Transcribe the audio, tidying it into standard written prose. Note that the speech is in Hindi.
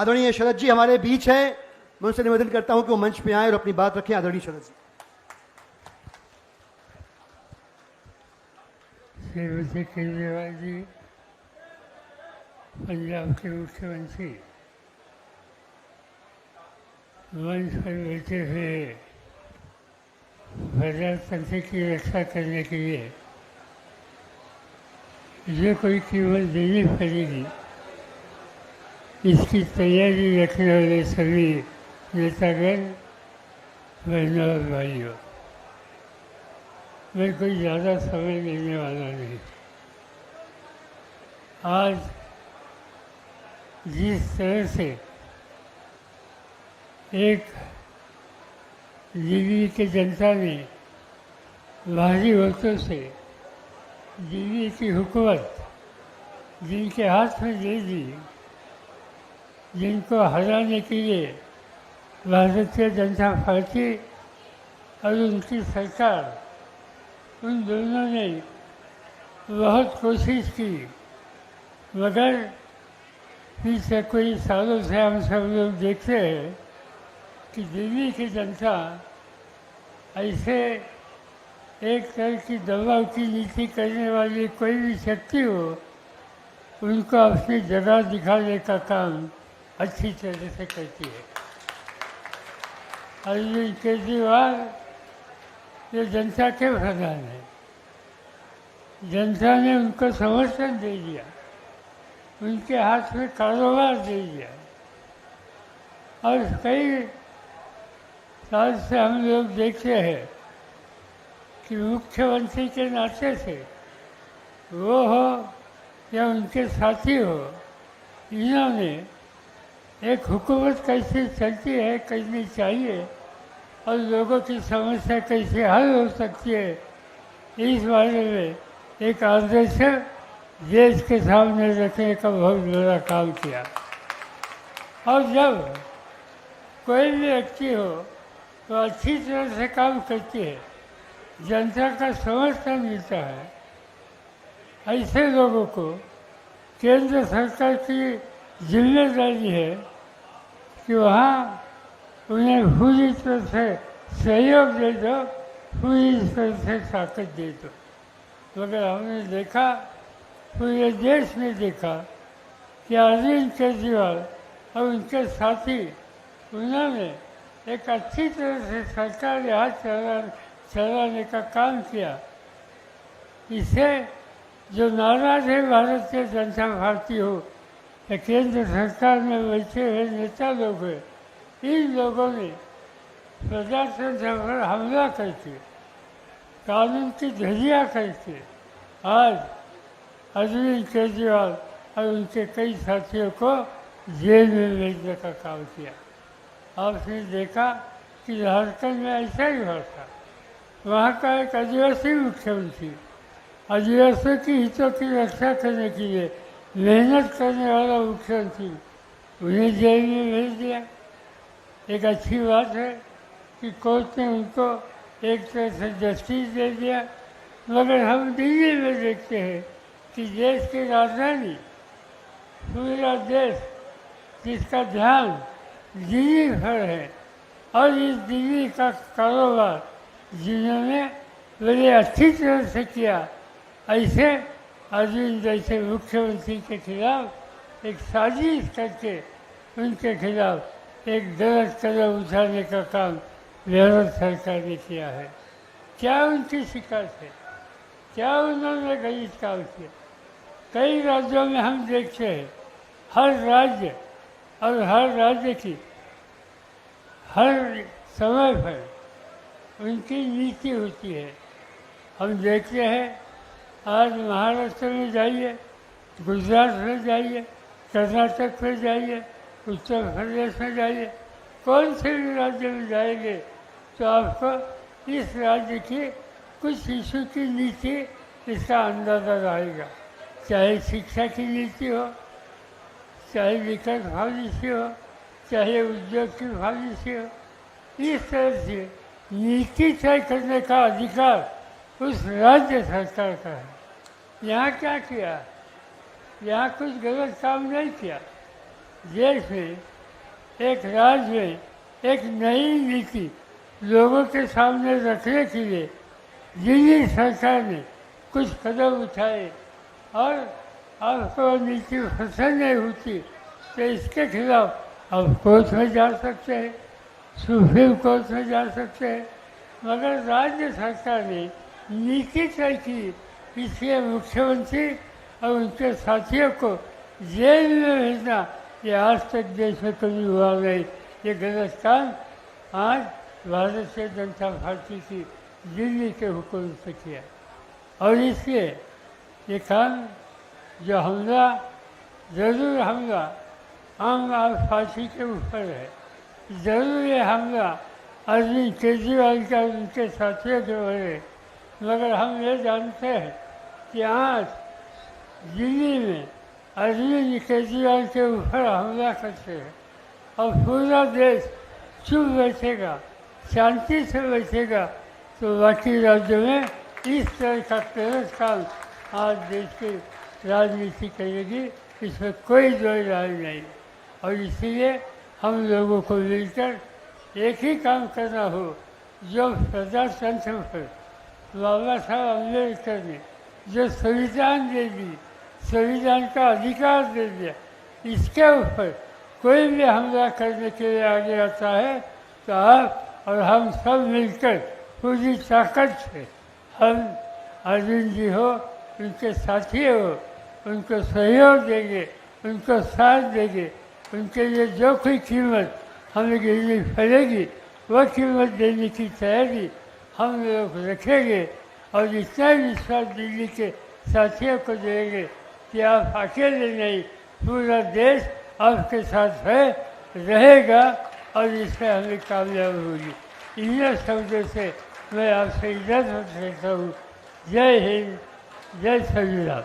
आदरणीय शरद जी हमारे बीच है, मैं उनसे निवेदन करता हूं कि वो मंच पे आए और अपनी बात रखें। आदरणीय शरद जी। श्रीमती केजरीवाल जी, पंजाब के मुख्यमंत्री, मंच पर बैठे हुए प्रजातंत्र की रक्षा करने के लिए जो कोई कीमत देनी पड़ेगी, इसकी तैयारी रखने वाले सभी नेतागण, बहनों और भाइयों, मैं कोई ज़्यादा समय लेने वाला नहीं। आज जिस तरह से एक दिल्ली की जनता ने बाहरी वोटों से दिल्ली की हुकूमत जिनके हाथ में दे दी, जिनको हराने के लिए भारतीय जनता पार्टी और उनकी सरकार, उन दोनों ने बहुत कोशिश की, मगर पिछले कोई सालों से हम सब लोग देखते हैं कि दिल्ली की जनता ऐसे एक तरह की दबाव की नीति करने वाली कोई भी शक्ति हो, उनको अपनी जगह दिखाने का काम अच्छी तरह से करती है। अरविंद केजरीवाल ये जनता के प्रधान है, जनता ने उनको समर्थन दे दिया, उनके हाथ में कारोबार दे दिया और कई साल से हम लोग देखते हैं कि मुख्यमंत्री के नाते से वो हो या उनके साथी हो, इन्होंने एक हुकूमत कैसे चलती है, करनी चाहिए और लोगों की समस्या कैसे हल हो सकती है, इस बारे में एक आदर्श देश के सामने रखने का बहुत बड़ा काम किया। और जब कोई भी व्यक्ति हो तो अच्छी तरह से काम करती है, जनता का समर्थन मिलता है, ऐसे लोगों को केंद्र सरकार की जिम्मेदारी है कि वहाँ उन्हें पूरी तरह से सहयोग दे दो, पूरी तरह से ताकत दे दो। मगर हमने देखा, पूरे देश में देखा कि अरविंद केजरीवाल और उनके साथी, उन्होंने एक अच्छी तरह से सरकार यहाँ चलाने का काम किया। इससे जो नाराज है भारतीय जनता पार्टी हो या केंद्र सरकार में बैठे हुए नेता लोग हैं, इन लोगों ने प्रजातंत्र पर हमला करके, कानून की धज्जियाँ करके आज अरविंद केजरीवाल और उनके कई साथियों को जेल में भेजने का काम किया। आपने देखा कि झारखंड में ऐसा ही हुआ था। वहाँ का एक आदिवासी मुख्यमंत्री, आदिवासियों की हितों की रक्षा करने के लिए मेहनत करने वाला मुख्यमंत्री, उन्हें जेल में भेज दिया। एक अच्छी बात है कि कोर्ट ने उनको एक तरह से जस्टिस दे दिया, मगर हम दिल्ली में देखते हैं कि देश की राजधानी, पूरा देश जिसका ध्यान दिल्ली पर है, और इस दिल्ली का कारोबार जिन्होंने बड़े अच्छी तरह से किया, ऐसे अरविंद जैसे मुख्यमंत्री के खिलाफ एक साजिश करके उनके खिलाफ एक गलत कदम उठाने का काम भारत सरकार ने किया है। क्या उनकी शिकायत है? क्या उन्होंने गलत काम किया? कई राज्यों में हम देखते हैं, हर राज्य और हर राज्य की हर समय पर उनकी नीति होती है। हम देखते हैं, आज महाराष्ट्र में जाइए, गुजरात में जाइए, कर्नाटक में जाइए, उत्तर प्रदेश में जाइए, कौन से भी राज्य में जाएंगे तो आपको इस राज्य की कुछ इशू की नीति, इसका अंदाज़ा रहेगा। चाहे शिक्षा की नीति हो, चाहे विकास पॉलिसी हो, चाहे उद्योग की पॉलिसी हो, इस तरह से नीति तय करने का अधिकार उस राज्य सरकार का है। यहाँ क्या किया? यहाँ कुछ गलत काम नहीं किया, देश में, एक राज्य में एक नई नीति लोगों के सामने रखने के लिए दिल्ली सरकार ने कुछ कदम उठाए और आपको नीति पसंद नहीं होती तो इसके खिलाफ आप कोर्ट में जा सकते हैं, सुप्रीम कोर्ट में जा सकते हैं। मगर राज्य सरकार ने नीति तय की, इसलिए मुख्यमंत्री और उनके साथियों को जेल में भेजना ये आज तक देश में कभी हुआ नहीं। ये गलत काम आज भारतीय जनता पार्टी की दिल्ली के हुकूमत से किया और इसलिए ये काम जो हमला, ज़रूर हमला आम आदमी पार्टी के ऊपर है, ज़रूर ये हमला अरविंद केजरीवाल का उनके साथियों के ऊपर है, मगर हम ये जानते हैं कि आज दिल्ली में अरविंद केजरीवाल के ऊपर हमला करते हैं और पूरा देश चुप बैठेगा, शांति से बैठेगा, तो बाकी राज्यों में इस तरह का गलत काम आज देश की राजनीति करेगी, इसमें कोई दो राय नहीं। और इसीलिए हम लोगों को मिलकर एक ही काम करना हो, जो प्रजातंत्र पर बाबा साहब अम्बेडकर ने जो संविधान दे दी, संविधान का अधिकार दे दिया, इसके ऊपर कोई भी हमला करने के लिए आगे आता है तो आप और हम सब मिलकर पूरी ताकत से हम अरविंद जी हो, उनके साथी हो, उनको सहयोग देंगे, उनको साथ देंगे, उनके लिए जो कोई कीमत हमें देनी पड़ेगी वह कीमत देने की तैयारी हम लोग रखेंगे और इतना विश्वास दिल्ली के साथियों को देंगे कि आप अकेले नहीं, पूरा देश आपके साथ है, रहेगा और इससे हमें कामयाब होगी। इन शब्दों से मैं आपसे इजाज़त लेता हूँ। जय हिंद, जय संविधान।